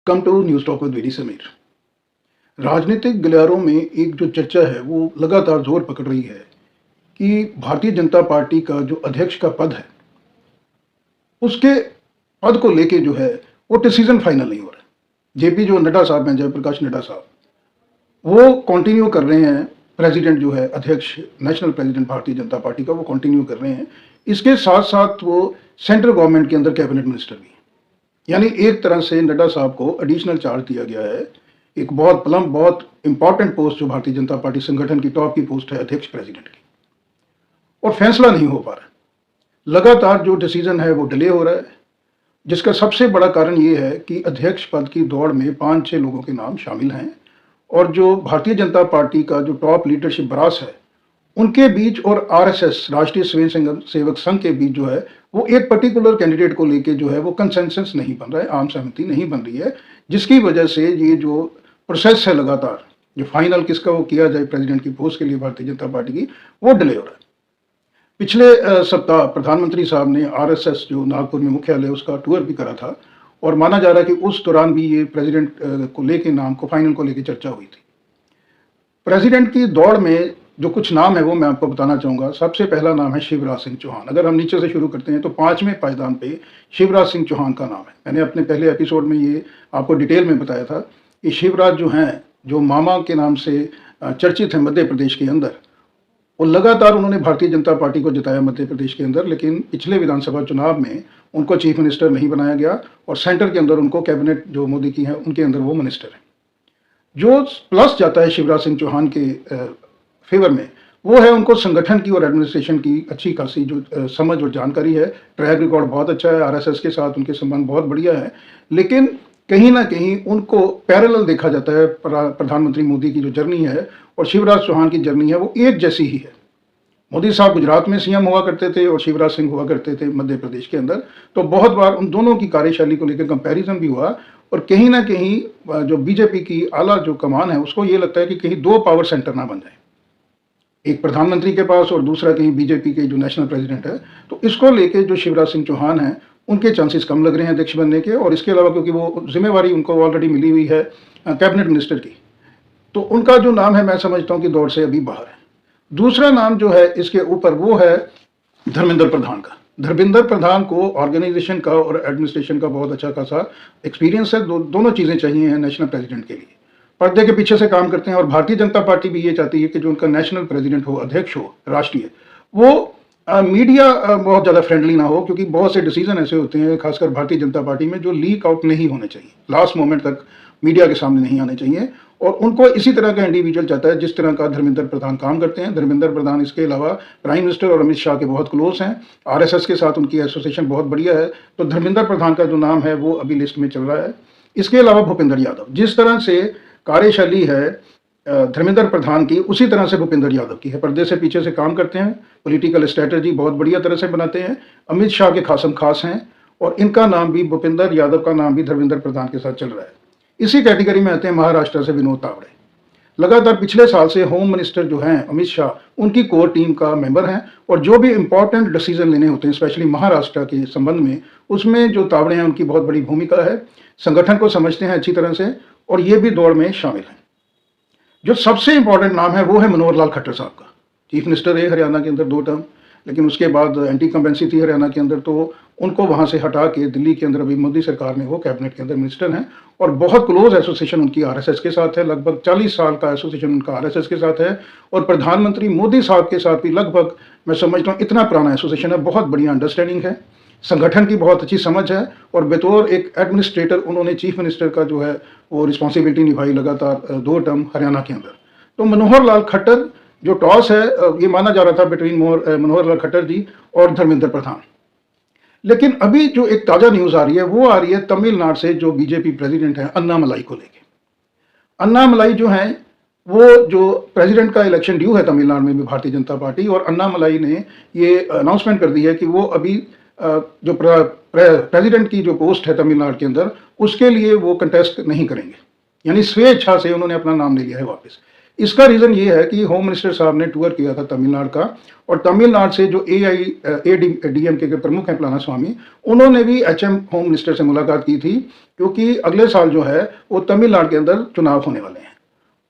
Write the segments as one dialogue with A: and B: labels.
A: Come to news talk with very Sameer. राजनीतिक गलियारों में एक जो चर्चा है वो लगातार जोर पकड़ रही है कि भारतीय जनता पार्टी का जो अध्यक्ष का पद है उसके पद को लेके जो है वो डिसीजन फाइनल नहीं हो रहा है। जेपी जो नड्डा साहब हैं, जयप्रकाश नड्डा साहब, वो कंटिन्यू कर रहे हैं। प्रेसिडेंट जो है, अध्यक्ष national president Bharatiya Janata party का, वो कंटिन्यू कर रहे हैं। इसके साथ साथ वो सेंट्रल गवर्नमेंट के अंदर कैबिनेट मिनिस्टर भी हैं। यानी एक तरह से नड्डा साहब को एडिशनल चार्ज दिया गया है। एक बहुत इंपॉर्टेंट पोस्ट जो भारतीय जनता पार्टी संगठन की टॉप की पोस्ट है, अध्यक्ष प्रेसिडेंट की, और फैसला नहीं हो पा रहा है। लगातार जो डिसीजन है वो डिले हो रहा है, जिसका सबसे बड़ा कारण ये है कि अध्यक्ष पद की दौड़ में 5-6 लोगों के नाम शामिल हैं और जो भारतीय जनता पार्टी का जो टॉप लीडरशिप ब्रास है उनके बीच और आरएसएस, राष्ट्रीय स्वयं सेवक संघ के बीच जो है वो एक पर्टिकुलर कैंडिडेट को लेके जो है वो कंसेंसस नहीं बन रहा है, आम सहमति नहीं बन रही है, जिसकी वजह से ये जो प्रोसेस है लगातार जो फाइनल किसका वो किया जाए प्रेसिडेंट की पोस्ट के लिए भारतीय जनता पार्टी की, वो डिले हो रहा है। पिछले सप्ताह प्रधानमंत्री साहब ने आरएसएस जो नागपुर में मुख्यालय उसका टूर भी करा था और माना जा रहा है कि उस दौरान भी ये प्रेसिडेंट को लेके नाम को फाइनल को लेके चर्चा हुई थी। प्रेसिडेंट की दौड़ में जो कुछ नाम है वो मैं आपको बताना चाहूँगा। सबसे पहला नाम है शिवराज सिंह चौहान। अगर हम नीचे से शुरू करते हैं तो 5वें पायदान पे शिवराज सिंह चौहान का नाम है। मैंने अपने पहले एपिसोड में ये आपको डिटेल में बताया था कि शिवराज जो हैं, जो मामा के नाम से चर्चित हैं मध्य प्रदेश के अंदर, और लगातार उन्होंने भारतीय जनता पार्टी को जिताया मध्य प्रदेश के अंदर, लेकिन पिछले विधानसभा चुनाव में उनको चीफ मिनिस्टर नहीं बनाया गया और सेंटर के अंदर उनको कैबिनेट जो मोदी की है उनके अंदर वो मिनिस्टर है। जो प्लस जाता है शिवराज सिंह चौहान के फेवर में वो है उनको संगठन की और एडमिनिस्ट्रेशन की अच्छी खासी जो समझ और जानकारी है। ट्रैक रिकॉर्ड बहुत अच्छा है, आरएसएस के साथ उनके संबंध बहुत बढ़िया है, लेकिन कहीं ना कहीं उनको पैरेलल देखा जाता है। प्रधानमंत्री मोदी की जो जर्नी है और शिवराज चौहान की जर्नी है वो एक जैसी ही है। मोदी साहब गुजरात में सीएम हुआ करते थे और शिवराज सिंह हुआ करते थे मध्य प्रदेश के अंदर, तो बहुत बार उन दोनों की कार्यशैली को लेकर कंपैरिजन भी हुआ और कहीं ना कहीं जो बीजेपी की आला जो कमान है उसको ये लगता है कि कहीं दो पावर सेंटर ना बन जाए, एक प्रधानमंत्री के पास और दूसरा कहीं बीजेपी के जो नेशनल प्रेसिडेंट है। तो इसको लेके जो शिवराज सिंह चौहान हैं उनके चांसेस कम लग रहे हैं अध्यक्ष बनने के, और इसके अलावा क्योंकि वो जिम्मेवारी उनको ऑलरेडी मिली हुई है कैबिनेट मिनिस्टर की, तो उनका जो नाम है मैं समझता हूँ कि दौड़ से अभी बाहर है। दूसरा नाम जो है इसके ऊपर वो है धर्मेंद्र प्रधान का। धर्मेंद्र प्रधान को ऑर्गेनाइजेशन का और एडमिनिस्ट्रेशन का बहुत अच्छा खासा एक्सपीरियंस है। दोनों चीज़ें चाहिए हैं नेशनल प्रेसिडेंट के लिए। पर्दे के पीछे से काम करते हैं और भारतीय जनता पार्टी भी ये चाहती है कि जो उनका नेशनल प्रेसिडेंट हो, अध्यक्ष हो राष्ट्रीय, वो मीडिया बहुत ज़्यादा फ्रेंडली ना हो, क्योंकि बहुत से डिसीजन ऐसे होते हैं खासकर भारतीय जनता पार्टी में जो लीक आउट नहीं होने चाहिए, लास्ट मोमेंट तक मीडिया के सामने नहीं आने चाहिए, और उनको इसी तरह का इंडिविजुअल चाहता है जिस तरह का धर्मेंद्र प्रधान काम करते हैं। धर्मेंद्र प्रधान इसके अलावा प्राइम मिनिस्टर और अमित शाह के बहुत क्लोज हैं, आरएसएस के साथ उनकी एसोसिएशन बहुत बढ़िया है, तो धर्मेंद्र प्रधान का जो नाम है वो अभी लिस्ट में चल रहा है। इसके अलावा भूपेंद्र यादव, जिस तरह से कार्यशैली है धर्मेंद्र प्रधान की उसी तरह से भूपेंद्र यादव की है। पर्दे से पीछे से काम करते हैं, पॉलिटिकल स्ट्रेटजी बहुत बढ़िया तरह से बनाते हैं, अमित शाह के खासम खास हैं, और इनका नाम भी, भूपेंद्र यादव का नाम भी धर्मेंद्र प्रधान के साथ चल रहा है। इसी कैटेगरी में आते हैं महाराष्ट्र से विनोद तावड़े। लगातार पिछले साल से होम मिनिस्टर जो हैं अमित शाह, उनकी कोर टीम का मेंबर हैं, और जो भी इंपॉर्टेंट डिसीजन लेने होते हैं स्पेशली महाराष्ट्र के संबंध में, उसमें जो तावड़े हैं उनकी बहुत बड़ी भूमिका है। संगठन को समझते हैं अच्छी तरह से और ये भी दौड़ में शामिल हैं। जो सबसे इंपॉर्टेंट नाम है वो है मनोहर लाल खट्टर साहब का। चीफ मिनिस्टर है हरियाणा के अंदर 2 टर्म, लेकिन उसके बाद एंटी कंपेंसी थी हरियाणा के अंदर, तो उनको वहाँ से हटा के दिल्ली के अंदर अभी मोदी सरकार में वो कैबिनेट के अंदर मिनिस्टर हैं, और बहुत क्लोज एसोसिएशन उनकी आरएसएस के साथ है। लगभग 40 साल का एसोसिएशन उनका आरएसएस के साथ है, और प्रधानमंत्री मोदी साहब के साथ भी लगभग मैं समझता हूँ इतना पुराना एसोसिएशन है। बहुत बढ़िया अंडरस्टैंडिंग है, संगठन की बहुत अच्छी समझ है, और बतौर एक एडमिनिस्ट्रेटर उन्होंने चीफ मिनिस्टर का जो है वो रिस्पॉन्सिबिलिटी निभाई लगातार 2 टर्म हरियाणा के अंदर। तो मनोहर लाल खट्टर जो टॉस है ये माना जा रहा था बिटवीन मनोहर लाल खट्टर जी और धर्मेंद्र प्रधान, लेकिन अभी जो एक ताज़ा न्यूज़ आ रही है वो आ रही है तमिलनाडु से, जो बीजेपी प्रेसिडेंट है अन्नामलाई को लेके। अन्नामलाई जो हैं वो जो प्रेसिडेंट का इलेक्शन ड्यू है तमिलनाडु में भी भारतीय जनता पार्टी, और अन्नामलाई ने ये अनाउंसमेंट कर दी है कि वो अभी जो प्रेसिडेंट की जो पोस्ट है तमिलनाडु के अंदर उसके लिए वो कंटेस्ट नहीं करेंगे, यानी स्वेच्छा से उन्होंने अपना नाम ले लिया है वापस। इसका रीज़न ये है कि होम मिनिस्टर साहब ने टूर किया था तमिलनाडु का, और तमिलनाडु से जो एआईएडीएमके के प्रमुख हैं पलानीस्वामी, उन्होंने भी एचएम होम मिनिस्टर से मुलाकात की थी, क्योंकि अगले साल जो है वो तमिलनाडु के अंदर चुनाव होने वाले हैं।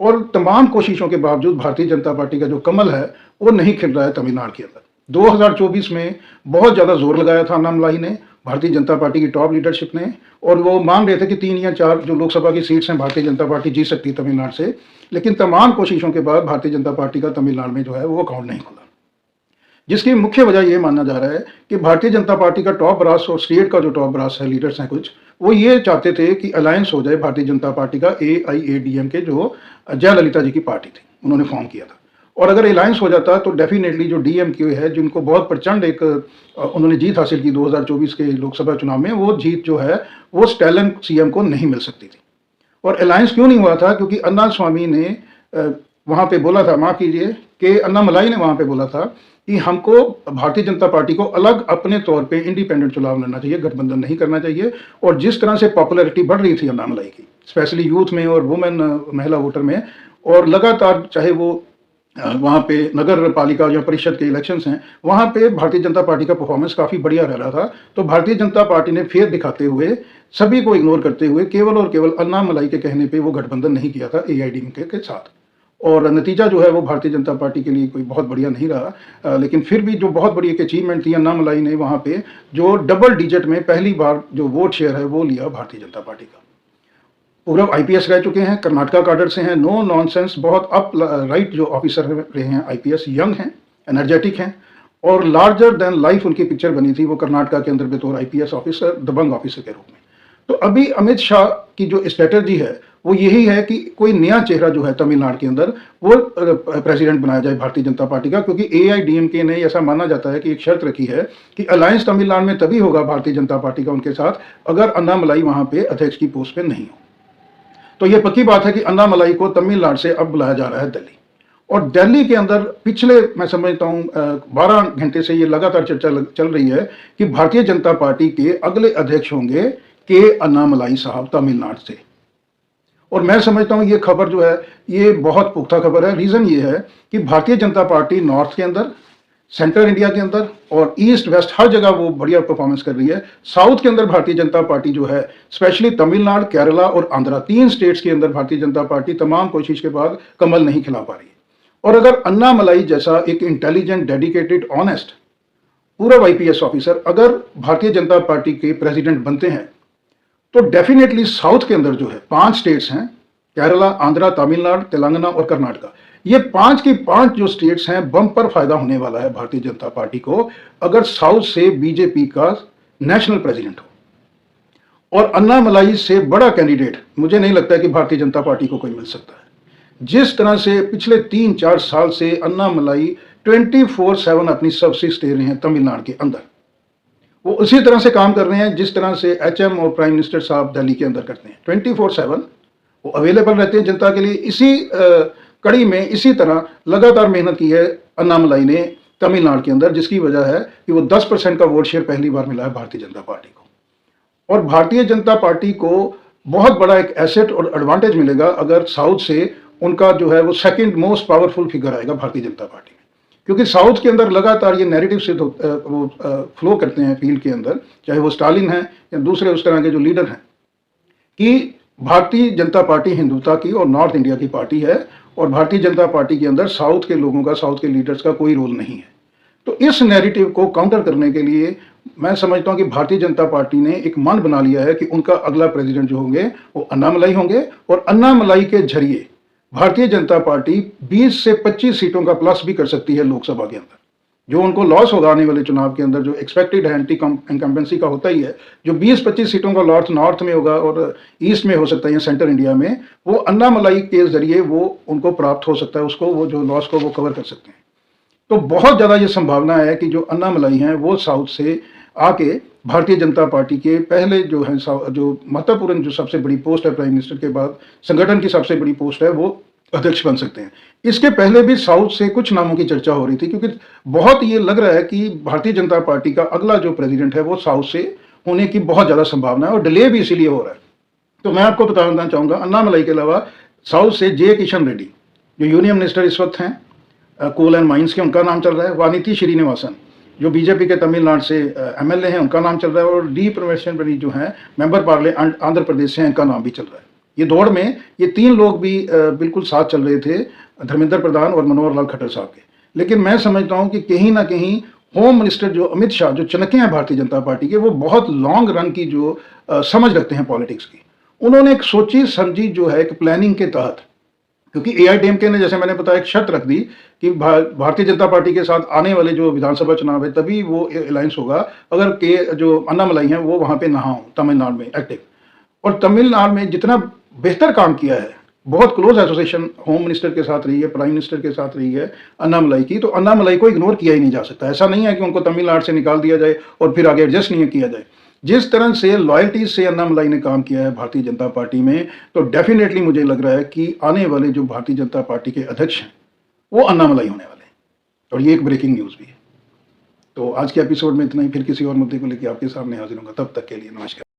A: और तमाम कोशिशों के बावजूद भारतीय जनता पार्टी का जो कमल है वो नहीं खिल रहा है तमिलनाडु के अंदर। 2024 में बहुत ज़्यादा जोर लगाया था अन्नामलाई ने, भारतीय जनता पार्टी की टॉप लीडरशिप ने, और वो मान रहे थे कि 3 या 4 जो लोकसभा की सीट्स हैं भारतीय जनता पार्टी जीत सकती है तमिलनाडु से। लेकिन तमाम कोशिशों के बाद भारतीय जनता पार्टी का तमिलनाडु में जो है वो अकाउंट नहीं खुला, जिसकी मुख्य वजह ये माना जा रहा है कि भारतीय जनता पार्टी का टॉप ब्रास और स्टेट का जो टॉप ब्रास है, लीडर्स हैं कुछ, वो ये चाहते थे कि अलायंस हो जाए भारतीय जनता पार्टी का एआईएडीएमके, जो जयललिता जी की पार्टी थी, उन्होंने फॉर्म किया था। और अगर अलायंस हो जाता तो डेफिनेटली जो डीएमके है, जिनको बहुत प्रचंड एक उन्होंने जीत हासिल की 2024 के लोकसभा चुनाव में, वो जीत जो है वो स्टैलिन सीएम को नहीं मिल सकती थी। और अलायंस क्यों नहीं हुआ था? क्योंकि अन्ना स्वामी ने वहाँ पे बोला था, माफ़ कीजिए, कि अन्नामलाई ने वहाँ पे बोला था कि हमको भारतीय जनता पार्टी को अलग अपने तौर पे इंडिपेंडेंट चुनाव लड़ना चाहिए, गठबंधन नहीं करना चाहिए। और जिस तरह से पॉपुलैरिटी बढ़ रही थी अन्नामलाई की, स्पेशली यूथ में और वुमेन महिला वोटर में, और लगातार चाहे वो वहाँ पे नगर पालिका या परिषद के इलेक्शंस हैं, वहाँ पे भारतीय जनता पार्टी का परफॉर्मेंस काफ़ी बढ़िया रह रहा था। तो भारतीय जनता पार्टी ने फेर दिखाते हुए, सभी को इग्नोर करते हुए, केवल और केवल अन्नामलाई के कहने पे वो गठबंधन नहीं किया था एआईएडीएमके के साथ। और नतीजा जो है वो भारतीय जनता पार्टी के लिए कोई बहुत बढ़िया नहीं रहा। लेकिन फिर भी जो बहुत बड़ी एक अचीवमेंट थी, अन्नामलाई ने वहाँ पे जो डबल डिजिट में पहली बार जो वोट शेयर है वो लिया भारतीय जनता पार्टी का। पूर्व आईपीएस रह चुके हैं, कर्नाटका काडर से हैं, नो नॉनसेंस, बहुत अप राइट जो ऑफिसर रहे हैं आईपीएस, यंग हैं, एनर्जेटिक हैं, और लार्जर देन लाइफ उनकी पिक्चर बनी थी वो कर्नाटका के अंदर बतौर आईपीएस ऑफिसर, दबंग ऑफिसर के रूप में। तो अभी अमित शाह की जो स्ट्रेटजी है वो यही है कि कोई नया चेहरा जो है तमिलनाडु के अंदर वो प्रेसिडेंट बनाया जाए भारतीय जनता पार्टी का, क्योंकि एआईडीएमके ने ऐसा माना जाता है कि एक शर्त रखी है कि अलायंस तमिलनाडु में तभी होगा भारतीय जनता पार्टी का उनके साथ, अगर अन्नामलाई वहाँ पे अध्यक्ष की पोस्ट पे नहीं हो। तो ये पक्की बात है कि अन्नामलाई को तमिलनाडु से अब बुलाया जा रहा है दिल्ली। और दिल्ली के अंदर पिछले, मैं समझता हूँ 12 घंटे से ये लगातार चर्चा चल रही है कि भारतीय जनता पार्टी के अगले अध्यक्ष होंगे के अन्नामलाई साहब तमिलनाडु से। और मैं समझता हूँ ये खबर जो है ये बहुत पुख्ता खबर है। रीज़न ये है कि भारतीय जनता पार्टी नॉर्थ के अंदर, सेंट्रल इंडिया के अंदर और ईस्ट वेस्ट हर जगह वो बढ़िया परफॉर्मेंस कर रही है। साउथ के अंदर भारतीय जनता पार्टी जो है, स्पेशली तमिलनाडु, केरला और आंध्रा, 3 स्टेट्स के अंदर भारतीय जनता पार्टी तमाम कोशिश के बाद कमल नहीं खिला पा रही है। और अगर अन्नामलाई जैसा एक इंटेलिजेंट, डेडिकेटेड, ऑनेस्ट पूर्व आईपीएस ऑफिसर अगर भारतीय जनता पार्टी के प्रेसिडेंट बनते हैं तो डेफिनेटली साउथ के अंदर जो है 5 स्टेट्स हैं, केरला, आंध्रा, तमिलनाडु, तेलंगाना और कर्नाटका, ये 5 की 5 जो स्टेट्स हैं, बम्पर फायदा होने वाला है भारतीय जनता पार्टी को अगर साउथ से बीजेपी का नेशनल प्रेसिडेंट हो। और अन्नामलाई से बड़ा कैंडिडेट मुझे नहीं लगता है कि भारतीय जनता पार्टी को कोई मिल सकता है। जिस तरह से पिछले 3-4 साल से अन्नामलाई 24/7 अपनी सब्सिडी दे रहे हैं तमिलनाडु के अंदर, वो उसी तरह से काम कर रहे हैं जिस तरह से एचएम और प्राइम मिनिस्टर साहब दिल्ली के अंदर करते हैं। 24/7 वो अवेलेबल रहते हैं जनता के लिए। इसी कड़ी में इसी तरह लगातार मेहनत की है अन्नामलाई ने तमिलनाडु के अंदर, जिसकी वजह है कि वो 10% का वोट शेयर पहली बार मिला है भारतीय जनता पार्टी को। और भारतीय जनता पार्टी को बहुत बड़ा एक एसेट और एडवांटेज मिलेगा अगर साउथ से उनका जो है वो सेकंड मोस्ट पावरफुल फिगर आएगा भारतीय जनता पार्टी में, क्योंकि साउथ के अंदर लगातार ये नैरेटिव से वो फ्लो करते हैं फील्ड के अंदर, चाहे वो स्टालिन है या दूसरे उस तरह के जो लीडर हैं, कि भारतीय जनता पार्टी हिंदुत्व की और नॉर्थ इंडिया की पार्टी है और भारतीय जनता पार्टी के अंदर साउथ के लोगों का, साउथ के लीडर्स का कोई रोल नहीं है। तो इस नैरेटिव को काउंटर करने के लिए मैं समझता हूं कि भारतीय जनता पार्टी ने एक मन बना लिया है कि उनका अगला प्रेसिडेंट जो होंगे वो अन्नामलाई होंगे, और अन्नामलाई के जरिए भारतीय जनता पार्टी 20 से 25 सीटों का प्लस भी कर सकती है लोकसभा के अंदर। जो उनको लॉस होगा आने वाले चुनाव के अंदर, जो एक्सपेक्टेड है एंटी इनकम्बेंसी का होता ही है, जो 20-25 सीटों का लॉस नॉर्थ में होगा और ईस्ट में हो सकता है या सेंट्रल इंडिया में, वो अन्नामलाई के जरिए वो उनको प्राप्त हो सकता है, उसको वो जो लॉस को वो कवर कर सकते हैं। तो बहुत ज़्यादा ये संभावना है कि जो अन्नामलाई हैं वो साउथ से आके भारतीय जनता पार्टी के पहले जो है जो महत्वपूर्ण जो सबसे बड़ी पोस्ट है प्राइम मिनिस्टर के बाद, संगठन की सबसे बड़ी पोस्ट है, वो अध्यक्ष बन सकते हैं। इसके पहले भी साउथ से कुछ नामों की चर्चा हो रही थी, क्योंकि बहुत ये लग रहा है कि भारतीय जनता पार्टी का अगला जो प्रेसिडेंट है वो साउथ से होने की बहुत ज़्यादा संभावना है, और डिले भी इसीलिए हो रहा है। तो मैं आपको बताना चाहूँगा, अन्नामलाई के अलावा साउथ से जे किशन रेड्डी, जो यूनियन मिनिस्टर इस वक्त हैं कोल एंड माइंस के, उनका नाम चल रहा है। वानिथी श्रीनिवासन जो बीजेपी के तमिलनाडु से एमएलए हैं, उनका नाम चल रहा है। और डी परमेश्वरन जो हैं मेंबर पार्लियामेंट आंध्र प्रदेश से, इनका नाम भी चल रहा है। ये दौड़ में ये 3 लोग भी बिल्कुल साथ चल रहे थे, धर्मेंद्र प्रधान और मनोहर लाल खट्टर साहब के। लेकिन मैं समझता हूँ कि कहीं ना कहीं होम मिनिस्टर जो अमित शाह, जो चनके हैं भारतीय जनता पार्टी के, वो बहुत लॉन्ग रन की जो समझ रखते हैं पॉलिटिक्स की। उन्होंने एक सोची समझी जो है, एक प्लानिंग के तहत, क्योंकि एआईडीएमके ने, जैसे मैंने बताया, एक शर्त रख दी कि भारतीय जनता पार्टी के साथ आने वाले जो विधानसभा चुनाव है तभी वो अलायंस होगा अगर के जो अन्नामलाई हैं वो वहां पे ना हो तमिलनाडु में एक्टिव। और तमिलनाडु में जितना बेहतर काम किया है, बहुत क्लोज एसोसिएशन होम मिनिस्टर के साथ रही है, प्राइम मिनिस्टर के साथ रही है अन्नामलाई की, तो अन्नामलाई को इग्नोर किया ही नहीं जा सकता। ऐसा नहीं है कि उनको तमिलनाडु से निकाल दिया जाए और फिर आगे एडजस्ट नहीं किया जाए। जिस तरह से लॉयल्टी से अन्नामलाई ने काम किया है भारतीय जनता पार्टी में, तो डेफिनेटली मुझे लग रहा है कि आने वाले जो भारतीय जनता पार्टी के अध्यक्ष हैं वो अन्नामलाई होने वाले हैं। और ये एक ब्रेकिंग न्यूज़ भी है। तो आज के एपिसोड में इतना ही, फिर किसी और मुद्दे को लेकर आपके सामने हाजिर होगा। तब तक के लिए नमस्कार।